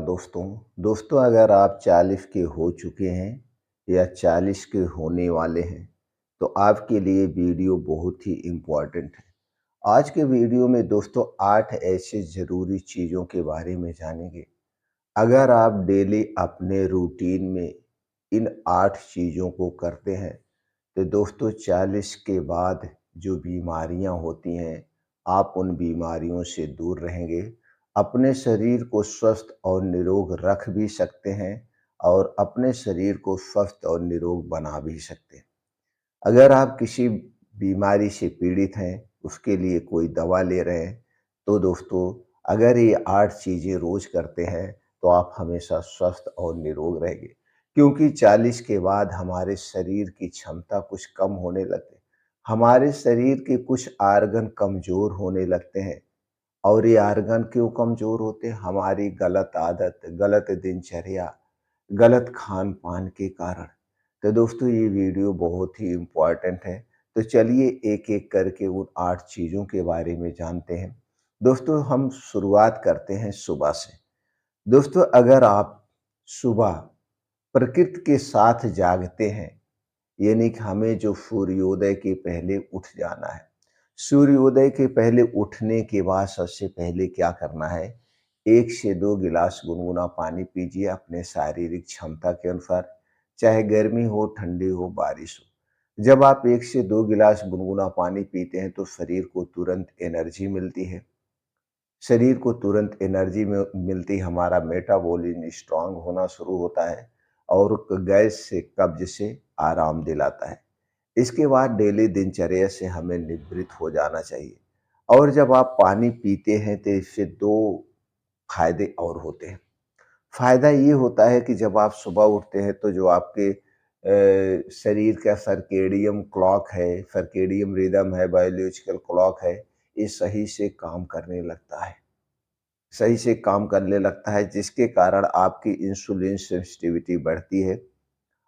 दोस्तों। दोस्तों, अगर आप 40 के हो चुके हैं या 40 के होने वाले हैं, तो आपके लिए वीडियो बहुत ही इम्पोर्टेंट है। आज के वीडियो में दोस्तों 8 ऐसे ज़रूरी चीज़ों के बारे में जानेंगे। अगर आप डेली अपने रूटीन में इन 8 चीज़ों को करते हैं, तो दोस्तों 40 के बाद जो बीमारियां होती हैं, आप उन बीमारियों से दूर रहेंगे। अपने शरीर को स्वस्थ और निरोग रख भी सकते हैं और अपने शरीर को स्वस्थ और निरोग बना भी सकते हैं। अगर आप किसी बीमारी से पीड़ित हैं, उसके लिए कोई दवा ले रहे हैं, तो दोस्तों अगर ये 8 चीज़ें रोज़ करते हैं, तो आप हमेशा स्वस्थ और निरोग रहेंगे। क्योंकि 40 के बाद हमारे शरीर की क्षमता कुछ कम होने लगती है। हमारे शरीर के कुछ आर्गन कमज़ोर होने लगते हैं और ये आर्गन क्यों कमज़ोर होते हैं? हमारी गलत आदत, गलत दिनचर्या, गलत खान-पान के कारण। तो दोस्तों ये वीडियो बहुत ही इम्पोर्टेंट है। तो चलिए एक-एक करके उन 8 चीज़ों के बारे में जानते हैं। दोस्तों हम शुरुआत करते हैं सुबह से। दोस्तों अगर आप सुबह प्रकृति के साथ जागते हैं, यानी कि हमें जो सूर्योदय के पहले उठ जाना है। सूर्योदय के पहले उठने के बाद सबसे पहले क्या करना है, 1 से 2 गिलास गुनगुना पानी पीजिए अपने शारीरिक क्षमता के अनुसार, चाहे गर्मी हो, ठंडी हो, बारिश हो। जब आप 1 से 2 गिलास गुनगुना पानी पीते हैं, तो शरीर को तुरंत एनर्जी मिलती है। शरीर को तुरंत एनर्जी में मिलती, हमारा मेटाबॉलिज्म स्ट्रांग होना शुरू होता है और गैस से, कब्ज से आराम दिलाता है। इसके बाद डेली दिनचर्या से हमें निवृत्त हो जाना चाहिए। और जब आप पानी पीते हैं तो इससे 2 फायदे और होते हैं। फायदा ये होता है कि जब आप सुबह उठते हैं, तो जो आपके शरीर का सर्केडियन क्लॉक है, सर्केडियन रिदम है, बायोलॉजिकल क्लॉक है, ये सही से काम करने लगता है। सही से काम करने लगता है, जिसके कारण आपकी इंसुलिन सेंसिटिविटी बढ़ती है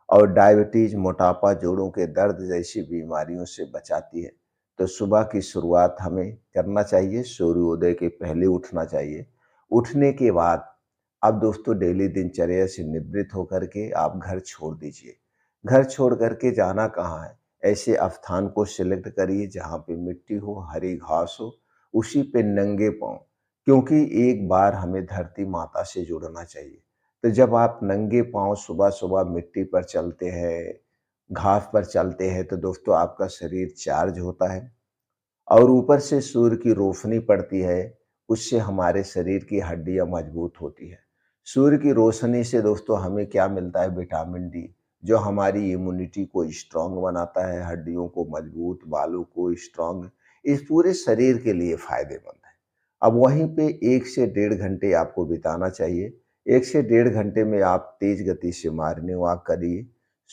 और डायबिटीज, मोटापा, जोड़ों के दर्द जैसी बीमारियों से बचाती है। तो सुबह की शुरुआत हमें करना चाहिए, सूर्योदय के पहले उठना चाहिए। उठने के बाद अब दोस्तों डेली दिनचर्या से निवृत्त होकर के आप घर छोड़ दीजिए। घर छोड़ कर के जाना कहाँ है? ऐसे स्थान को सिलेक्ट करिए जहाँ पे मिट्टी हो, हरी घास हो, उसी पे नंगे पाँव, क्योंकि एक बार हमें धरती माता से जुड़ना चाहिए। तो जब आप नंगे पाँव सुबह-सुबह मिट्टी पर चलते हैं, घास पर चलते हैं, तो दोस्तों आपका शरीर चार्ज होता है और ऊपर से सूर्य की रोशनी पड़ती है, उससे हमारे शरीर की हड्डियाँ मजबूत होती हैं। सूर्य की रोशनी से दोस्तों हमें क्या मिलता है? विटामिन डी, जो हमारी इम्यूनिटी को स्ट्रॉन्ग बनाता है, हड्डियों को मजबूत, बालों को स्ट्रॉन्ग, इस पूरे शरीर के लिए फ़ायदेमंद है। अब वहीं पे 1 से डेढ़ घंटे आपको बिताना चाहिए। 1 से डेढ़ घंटे में आप तेज़ गति से मॉर्निंग वॉक करिए।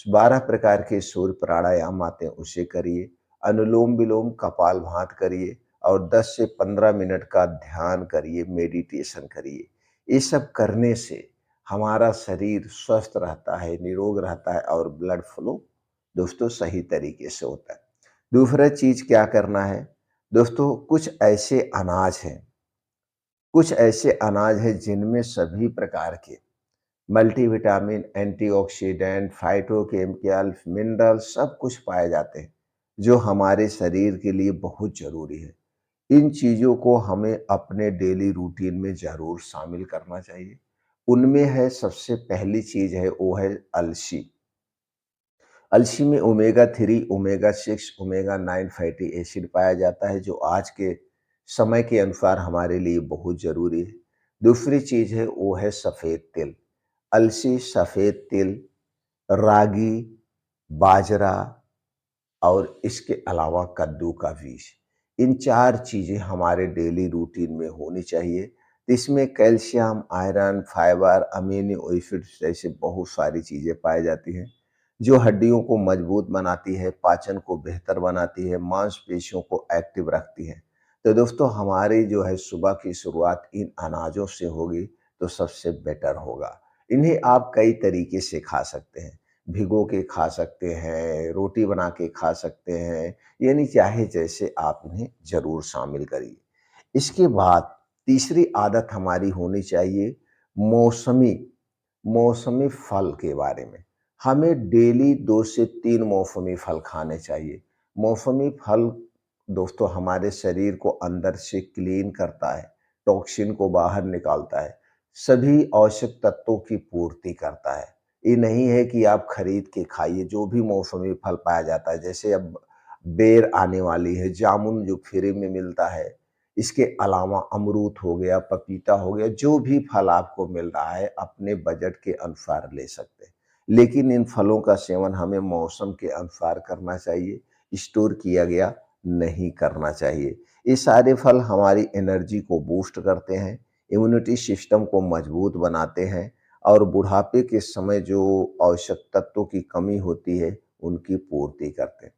12 प्रकार के सूर्य प्राणायाम आते हैं, उसे करिए। अनुलोम-विलोम, कपालभाति करिए और 10 से 15 मिनट का ध्यान करिए, मेडिटेशन करिए। ये सब करने से हमारा शरीर स्वस्थ रहता है, निरोग रहता है और ब्लड फ्लो दोस्तों सही तरीके से होता है। दूसरा चीज़ क्या करना है? दोस्तों कुछ ऐसे अनाज हैं जिनमें सभी प्रकार के मल्टीविटामिन, एंटीऑक्सीडेंट, फाइटोकेमिकल, मिनरल सब कुछ पाए जाते हैं, जो हमारे शरीर के लिए बहुत ज़रूरी है। इन चीज़ों को हमें अपने डेली रूटीन में ज़रूर शामिल करना चाहिए। उनमें है, सबसे पहली चीज़ है वो है अलसी। अलसी में omega 3, omega 6, omega 9 fatty acid पाया जाता है, जो आज के समय के अनुसार हमारे लिए बहुत ज़रूरी है। दूसरी चीज़ है वो है सफ़ेद तिल। अलसी, सफ़ेद तिल, रागी, बाजरा और इसके अलावा कद्दू का बीज। इन 4 चीज़ें हमारे डेली रूटीन में होनी चाहिए। इसमें calcium, iron, fibre, amino acids जैसे बहुत सारी चीज़ें पाई जाती हैं, जो हड्डियों को मजबूत बनाती है, पाचन को बेहतर बनाती है, मांसपेशियों को एक्टिव रखती है। तो दोस्तों हमारी जो है सुबह की शुरुआत इन अनाजों से होगी, तो सबसे बेटर होगा। इन्हें आप कई तरीके से खा सकते हैं। भिगो के खा सकते हैं, रोटी बना के खा सकते हैं, यानी चाहे जैसे आप इन्हें ज़रूर शामिल करिए। इसके बाद तीसरी आदत हमारी होनी चाहिए, मौसमी मौसमी फल के बारे में। हमें डेली 2 से 3 मौसमी फल खाने चाहिए। मौसमी फल दोस्तों हमारे शरीर को अंदर से क्लीन करता है, टॉक्सिन को बाहर निकालता है, सभी आवश्यक तत्वों की पूर्ति करता है। ये नहीं है कि आप खरीद के खाइए, जो भी मौसमी फल पाया जाता है, जैसे अब बेर आने वाली है, जामुन जो फ्री में मिलता है, इसके अलावा अमरूद हो गया, पपीता हो गया, जो भी फल आपको मिल रहा है अपने बजट के अनुसार ले सकते हैं। लेकिन इन फलों का सेवन हमें मौसम के अनुसार करना चाहिए, स्टोर किया गया नहीं करना चाहिए। ये सारे फल हमारी एनर्जी को बूस्ट करते हैं, इम्यूनिटी सिस्टम को मजबूत बनाते हैं और बुढ़ापे के समय जो आवश्यक तत्वों की कमी होती है, उनकी पूर्ति करते हैं।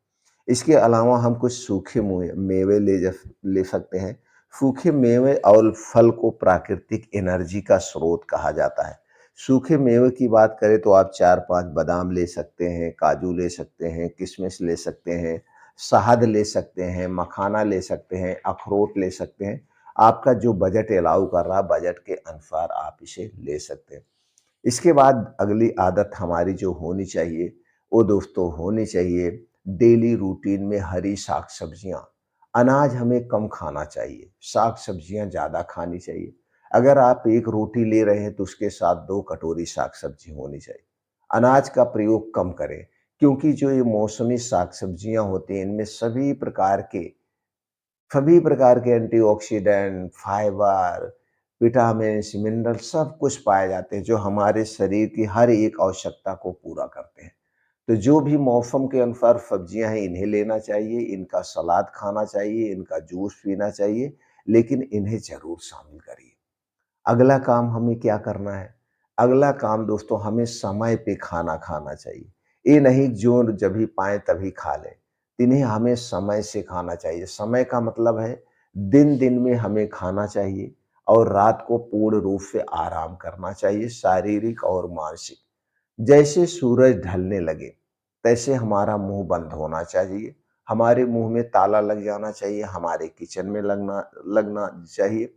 इसके अलावा हम कुछ सूखे मेवे ले सकते हैं। सूखे मेवे और फल को प्राकृतिक एनर्जी का स्रोत कहा जाता है। सूखे मेवे की बात करें तो आप 4-5 बादाम ले सकते हैं, काजू ले सकते हैं, किशमिश ले सकते हैं, शहद ले सकते हैं, मखाना ले सकते हैं, अखरोट ले सकते हैं। आपका जो बजट अलाउ कर रहा है, बजट के अनुसार आप इसे ले सकते हैं। इसके बाद अगली आदत हमारी जो होनी चाहिए, वो दोस्तों होनी चाहिए डेली रूटीन में हरी साग-सब्जियाँ। अनाज हमें कम खाना चाहिए, साग-सब्जियाँ ज़्यादा खानी चाहिए। अगर आप 1 रोटी ले रहे हैं तो उसके साथ 2 कटोरी साग-सब्जी होनी चाहिए। अनाज का प्रयोग कम करें, क्योंकि जो ये मौसमी साग-सब्जियाँ होती हैं, इनमें सभी प्रकार के एंटीऑक्सीडेंट, फाइबर, विटामिन्स, मिनरल सब कुछ पाए जाते हैं, जो हमारे शरीर की हर एक आवश्यकता को पूरा करते हैं। तो जो भी मौसम के अनुसार सब्जियाँ हैं, इन्हें लेना चाहिए, इनका सलाद खाना चाहिए, इनका जूस पीना चाहिए, लेकिन इन्हें ज़रूर शामिल करिए। अगला काम हमें क्या करना है? अगला काम दोस्तों हमें समय पे खाना खाना चाहिए। ये नहीं जो जभी पाएँ तभी खा लें। इन्हें हमें समय से खाना चाहिए। समय का मतलब है दिन-दिन में हमें खाना चाहिए और रात को पूर्ण रूप से आराम करना चाहिए, शारीरिक और मानसिक। जैसे सूरज ढलने लगे, तैसे हमारा मुँह बंद होना चाहिए, हमारे मुँह में ताला लग जाना चाहिए, हमारे किचन में लगना लगना चाहिए।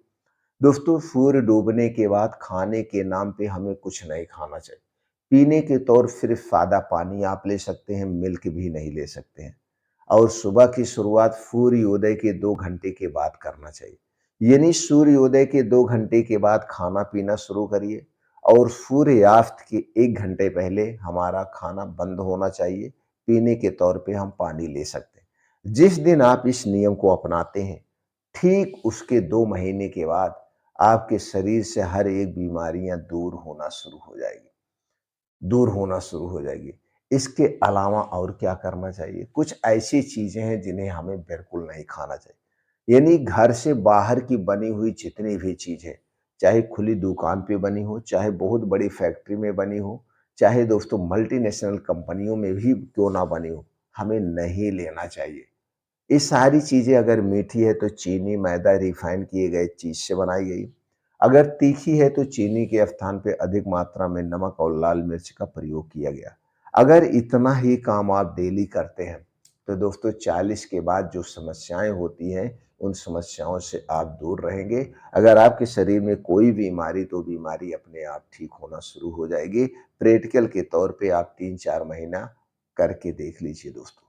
दोस्तों सूर्य डूबने के बाद खाने के नाम पे हमें कुछ नहीं खाना चाहिए। पीने के तौर सिर्फ सादा पानी आप ले सकते हैं, मिल्क भी नहीं ले सकते हैं। और सुबह की शुरुआत सूर्योदय के 2 घंटे के बाद करना चाहिए। यानी सूर्योदय के 2 घंटे के बाद खाना-पीना शुरू करिए और सूर्यास्त के 1 घंटे पहले हमारा खाना बंद होना चाहिए। पीने के तौर पे हम पानी ले सकते हैं। जिस दिन आप इस नियम को अपनाते हैं, ठीक उसके 2 महीने के बाद आपके शरीर से हर एक बीमारियाँ दूर होना शुरू हो जाएगी। इसके अलावा और क्या करना चाहिए? कुछ ऐसी चीज़ें हैं जिन्हें हमें बिल्कुल नहीं खाना चाहिए। यानी घर से बाहर की बनी हुई जितनी भी चीज़ है, चाहे खुली दुकान पे बनी हो, चाहे बहुत बड़ी फैक्ट्री में बनी हो, चाहे दोस्तों मल्टीनेशनल कंपनियों में भी क्यों ना बनी हो, हमें नहीं लेना चाहिए। ये सारी चीज़ें अगर मीठी है तो चीनी, मैदा, रिफाइन किए गए चीज़ से बनाई गई। अगर तीखी है तो चीनी के स्थान पे अधिक मात्रा में नमक और लाल मिर्च का प्रयोग किया गया। अगर इतना ही काम आप डेली करते हैं, तो दोस्तों 40 के बाद जो समस्याएँ होती हैं, उन समस्याओं से आप दूर रहेंगे। अगर आपके शरीर में कोई बीमारी तो बीमारी अपने आप ठीक होना शुरू हो जाएगी। प्रैक्टिकल के तौर पे आप 3-4 महीना करके देख लीजिए दोस्तों।